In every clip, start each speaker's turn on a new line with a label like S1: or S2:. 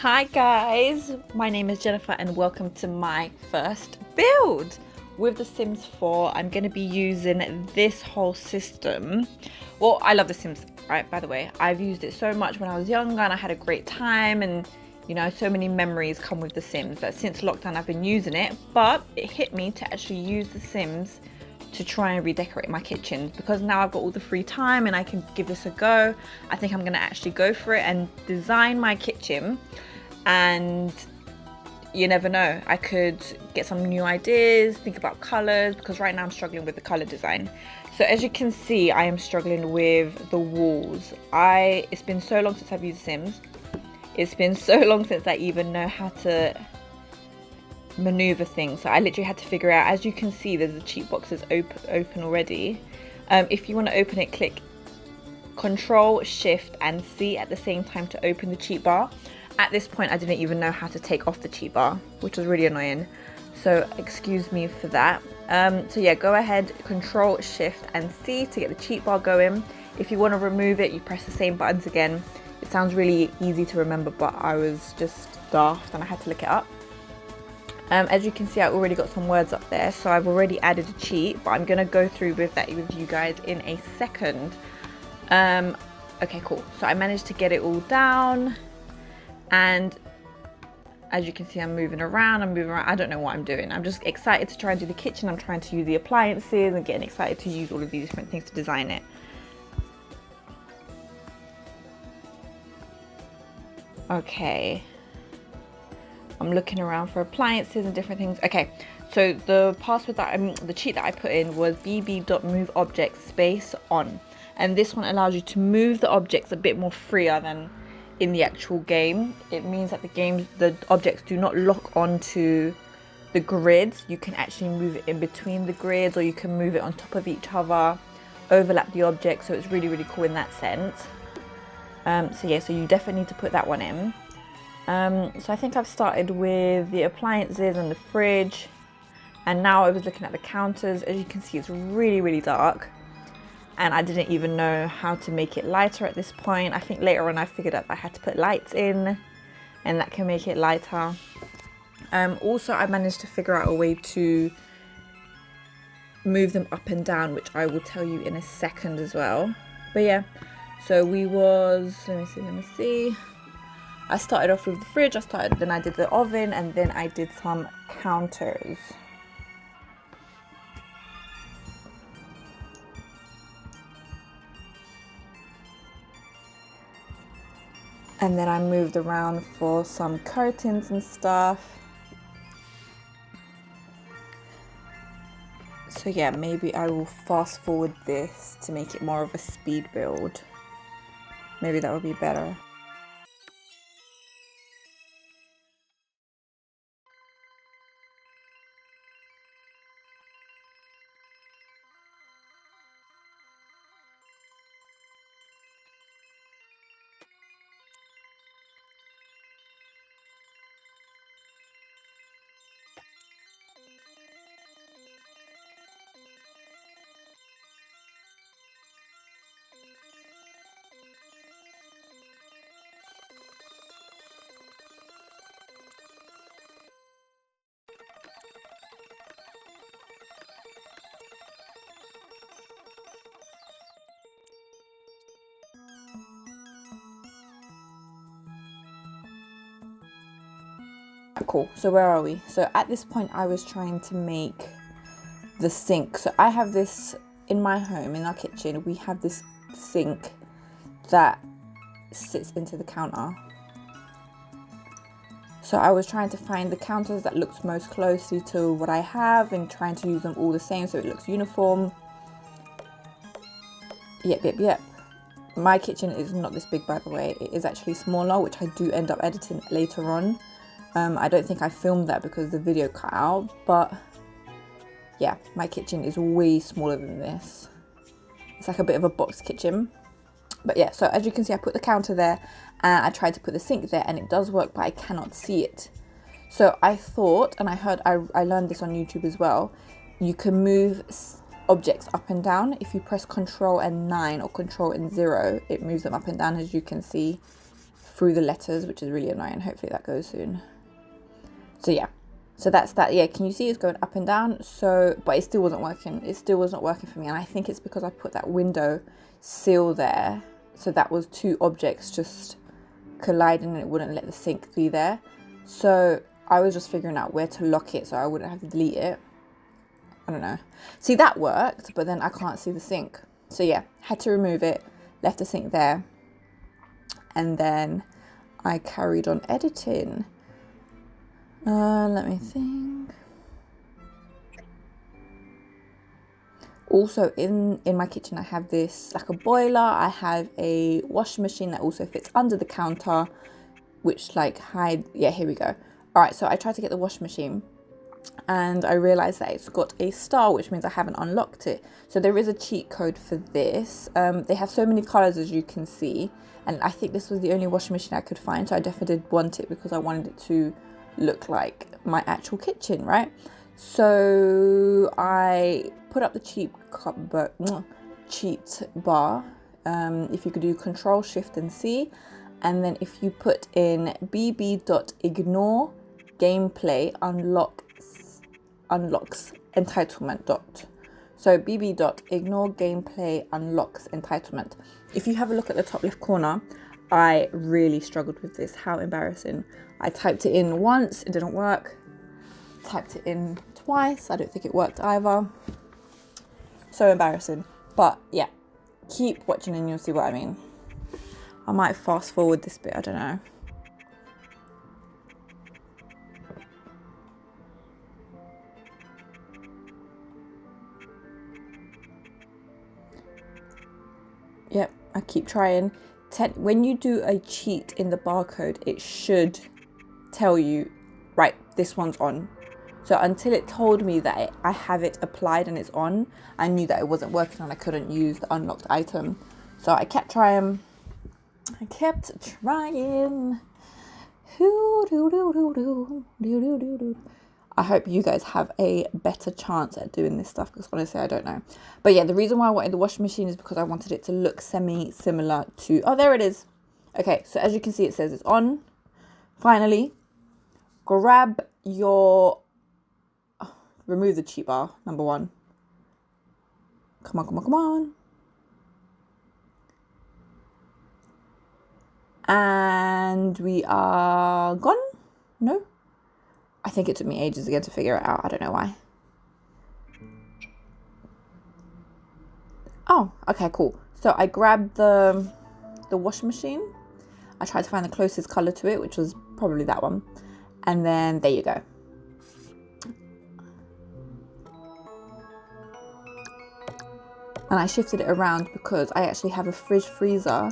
S1: Hi guys, my name is Jennifer and welcome to my first build. With The Sims 4, I'm going to be using this whole system. Well, I love The Sims, right, by the way. I've used it so much when I was younger and I had a great time, and you know, so many memories come with The Sims that since lockdown I've been using it, but it hit me to actually use The Sims to try and redecorate my kitchen, because now I've got all the free time and I can give this a go. I think I'm going to actually go for it and design my kitchen, and you never know, I could get some new ideas, think about colors, because right now I'm struggling with the color design. So as you can see, I am struggling with the walls. It's been so long since I've used Sims. It's been so long since I even know how to maneuver things, so I literally had to figure out. As you can see, there's the cheat boxes open already. If you want to open it, click Control Shift and C at the same time to open the cheat bar. At this point I didn't even know how to take off the cheat bar, which was really annoying, so excuse me for that. So yeah, go ahead, Control Shift and C to get the cheat bar going. If you want to remove it, you press the same buttons again. It sounds really easy to remember, but I was just daft and I had to look it up. As you can see, I already got some words up there, so I've already added a cheat, but I'm going to go through with that with you guys in a second. Okay, cool. So I managed to get it all down, and as you can see, I'm moving around. I don't know what I'm doing. I'm just excited to try and do the kitchen. I'm trying to use the appliances and getting excited to use all of these different things to design it. Okay. I'm looking around for appliances and different things. Okay, so the password the cheat that I put in was bb.moveObjects on, and this one allows you to move the objects a bit more freer than in the actual game. It means that the objects do not lock onto the grids. You can actually move it in between the grids, or you can move it on top of each other, overlap the objects. So it's really, really cool in that sense. So yeah, so you definitely need to put that one in. So I think I've started with the appliances and the fridge, and now I was looking at the counters. As you can see, it's really, really dark, and I didn't even know how to make it lighter at this point. I think later on I figured out I had to put lights in, and that can make it lighter. Also, I managed to figure out a way to move them up and down, which I will tell you in a second as well. But yeah, so let me see. I started off with the fridge, then I did the oven, and then I did some counters. And then I moved around for some curtains and stuff. So yeah, maybe I will fast forward this to make it more of a speed build. Maybe that would be better. Cool, so where are we? So at this point I was trying to make the sink. So I have this in my home, in our kitchen, we have this sink that sits into the counter. So I was trying to find the counters that looked most closely to what I have and trying to use them all the same so it looks uniform. Yep. My kitchen is not this big, by the way. It is actually smaller, which I do end up editing later on. I don't think I filmed that because the video cut out, but yeah, my kitchen is way smaller than this. It's like a bit of a box kitchen. But yeah, so as you can see, I put the counter there and I tried to put the sink there, and it does work, but I cannot see it. So I thought, and I learned this on YouTube as well, you can move objects up and down. If you press Control and 9 or Control and 0, it moves them up and down, as you can see through the letters, which is really annoying. Hopefully that goes soon. So yeah, so that's that. Yeah, can you see it's going up and down? So, but it still wasn't working. It still was not working for me. And I think it's because I put that window sill there. So that was two objects just colliding and it wouldn't let the sink be there. So I was just figuring out where to lock it so I wouldn't have to delete it. I don't know. See, that worked, but then I can't see the sink. So yeah, had to remove it, left the sink there. And then I carried on editing. Let me think. Also in my kitchen, I have this like a boiler. I have a washing machine that also fits under the counter, which like yeah, here we go. All right, so I tried to get the washing machine and I realized that it's got a star, which means I haven't unlocked it. So there is a cheat code for this. They have so many colors, as you can see, and I think this was the only washing machine I could find, so I definitely did want it because I wanted it to look like my actual kitchen, right? So I put up the cheat bar. If you could do Control Shift and C, and then if you put in bb.ignoregameplayunlocks entitlement . So bb.ignoregameplayunlocks entitlement. If you have a look at the top left corner, I really struggled with this. How embarrassing. I typed it in once, it didn't work. Typed it in twice, I don't think it worked either. So embarrassing. But yeah, keep watching and you'll see what I mean. I might fast forward this bit, I don't know. Yep, I keep trying. When you do a cheat in the barcode, it should tell you, right, this one's on. So until it told me that I have it applied and it's on, I knew that it wasn't working and I couldn't use the unlocked item. So I kept trying. I hope you guys have a better chance at doing this stuff because honestly, I don't know. But yeah, the reason why I wanted the washing machine is because I wanted it to look semi-similar to... Oh, there it is. Okay, so as you can see, it says it's on. Finally, grab your... remove the cheat bar, number one. Come on, come on, come on. And we are gone? No? I think it took me ages again to figure it out. I don't know why. Oh, okay, cool. So I grabbed the washing machine. I tried to find the closest color to it, which was probably that one. And then there you go. And I shifted it around because I actually have a fridge freezer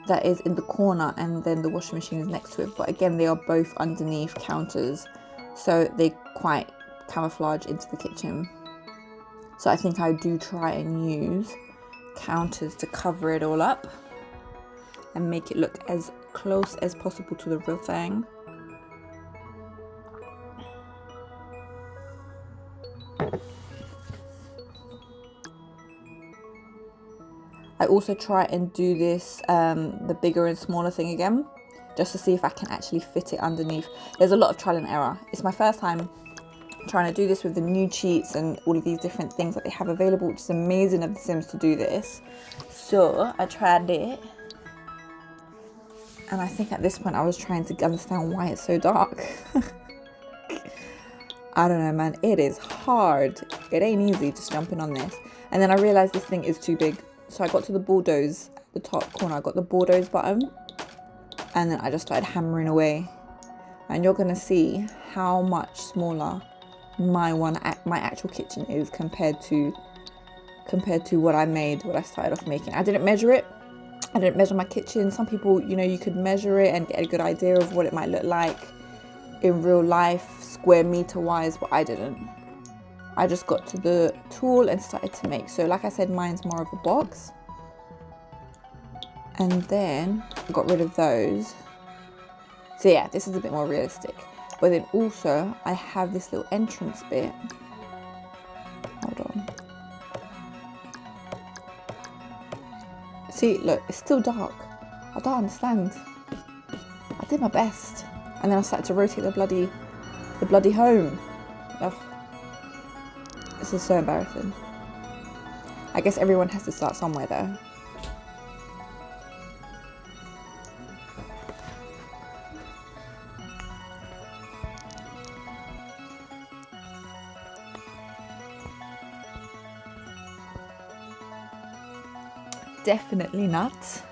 S1: that is in the corner and then the washing machine is next to it. But again, they are both underneath counters, so they quite camouflage into the kitchen. So I think I do try and use counters to cover it all up and make it look as close as possible to the real thing. I also try and do this, the bigger and smaller thing again, just to see if I can actually fit it underneath. There's a lot of trial and error. It's my first time trying to do this with the new cheats and all of these different things that they have available, which is amazing of The Sims to do this. So I tried it. And I think at this point I was trying to understand why it's so dark. I don't know, man. It is hard. It ain't easy just jumping on this. And then I realized this thing is too big. So I got to the bulldoze at the top corner. I got the bulldoze button. And then I just started hammering away. And you're going to see how much smaller my actual kitchen is compared to what I made, what I started off making. I didn't measure it. I didn't measure my kitchen. Some people, you know, you could measure it and get a good idea of what it might look like in real life, square meter wise, but I didn't. I just got to the tool and started to make. So like I said, mine's more of a box. And then I got rid of those. So yeah, this is a bit more realistic. But then also I have this little entrance bit. Hold on. See, look, it's still dark. I don't understand. I did my best. And then I started to rotate the bloody home. Ugh. This is so embarrassing. I guess everyone has to start somewhere though. Definitely not.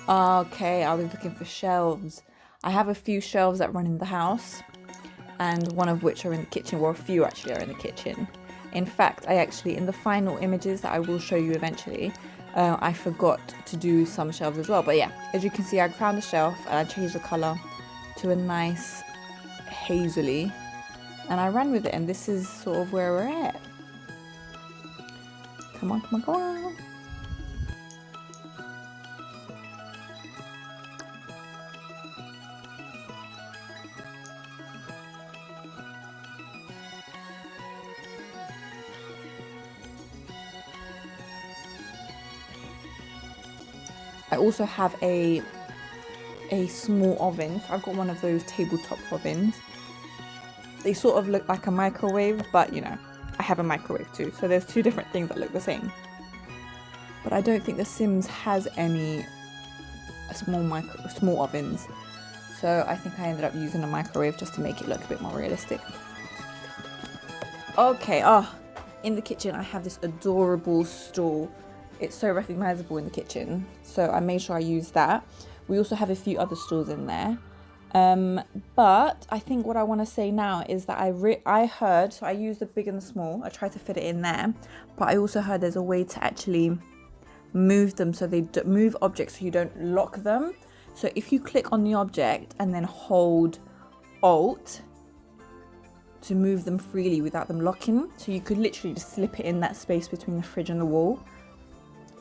S1: Okay, I was looking for shelves. I have a few shelves that run in the house, and one of which are in the kitchen, well, a few actually are in the kitchen. In fact, I actually, in the final images that I will show you eventually, I forgot to do some shelves as well. But yeah, as you can see, I found a shelf and I changed the colour to a nice hazily, and I ran with it, and this is sort of where we're at. Come on, come on, come on. I also have a small oven. So I've got one of those tabletop ovens. They sort of look like a microwave, but you know, I have a microwave too. So there's two different things that look the same. But I don't think The Sims has any small ovens. So I think I ended up using a microwave just to make it look a bit more realistic. Okay, in the kitchen I have this adorable stool. It's so recognizable in the kitchen, so I made sure I used that. We also have a few other stools in there. But I think what I want to say now is that I heard, so I used the big and the small. I tried to fit it in there, but I also heard there's a way to actually move them so they move objects so you don't lock them. So if you click on the object and then hold Alt to move them freely without them locking, so you could literally just slip it in that space between the fridge and the wall.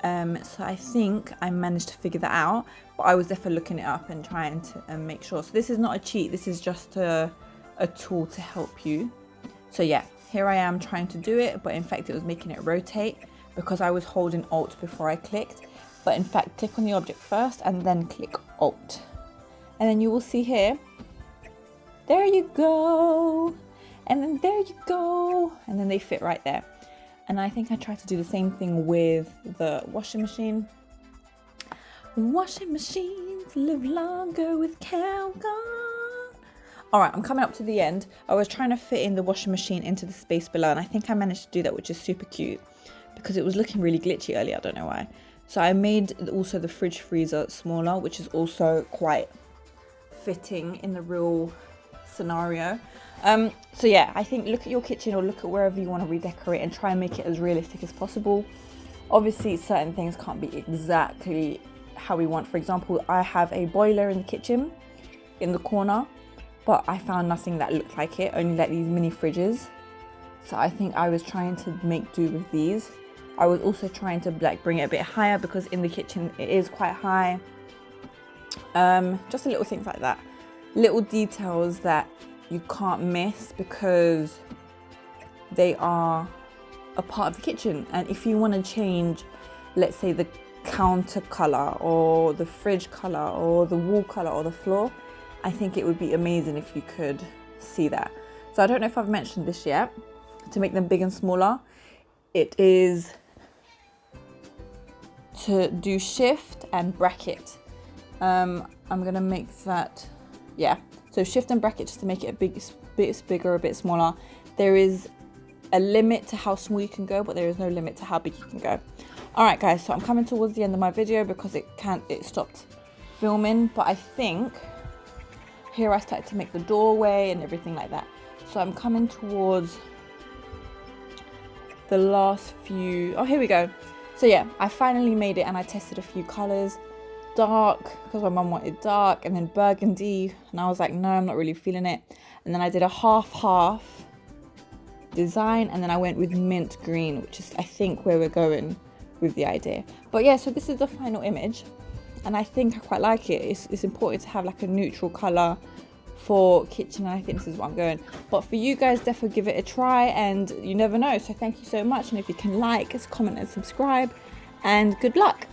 S1: So I think I managed to figure that out, but I was definitely looking it up and trying to make sure. So this is not a cheat, this is just a tool to help you. So yeah, here I am trying to do it, but in fact it was making it rotate because I was holding Alt before I clicked. But in fact, click on the object first and then click Alt. And then you will see here, there you go. And then there you go. And then they fit right there. And I think I tried to do the same thing with the washing machine. Washing machines live longer with cow gone. All right, I'm coming up to the end. I was trying to fit in the washing machine into the space below, and I think I managed to do that, which is super cute because it was looking really glitchy earlier. I don't know why. So I made also the fridge freezer smaller, which is also quite fitting in the real scenario. So yeah, I think look at your kitchen or look at wherever you want to redecorate and try and make it as realistic as possible. Obviously, certain things can't be exactly how we want. For example, I have a boiler in the kitchen in the corner, but I found nothing that looked like it, only like these mini fridges. So I think I was trying to make do with these. I was also trying to like bring it a bit higher because in the kitchen it is quite high. Just little things like that. Little details that you can't miss because they are a part of the kitchen. And if you want to change, let's say the counter color or the fridge color or the wall color or the floor, I think it would be amazing if you could see that. So I don't know if I've mentioned this yet. To make them big and smaller, it is to do shift and bracket. I'm gonna make that, yeah. So shift and bracket just to make it a bit bigger, a bit smaller. There is a limit to how small you can go, but there is no limit to how big you can go. All right, guys, so I'm coming towards the end of my video because it stopped filming, but I think here I started to make the doorway and everything like that. So I'm coming towards the last few, oh, here we go. So yeah, I finally made it and I tested a few colors. Dark, because my mum wanted dark, and then burgundy, and I was like, no, I'm not really feeling it. And then I did a half design, and then I went with mint green, which is I think where we're going with the idea. But yeah, so this is the final image, and I think I quite like it. It's important to have like a neutral color for kitchen, and I think this is what I'm going. But for you guys, definitely give it a try, and you never know. So thank you so much, and if you can like, comment and subscribe, and good luck.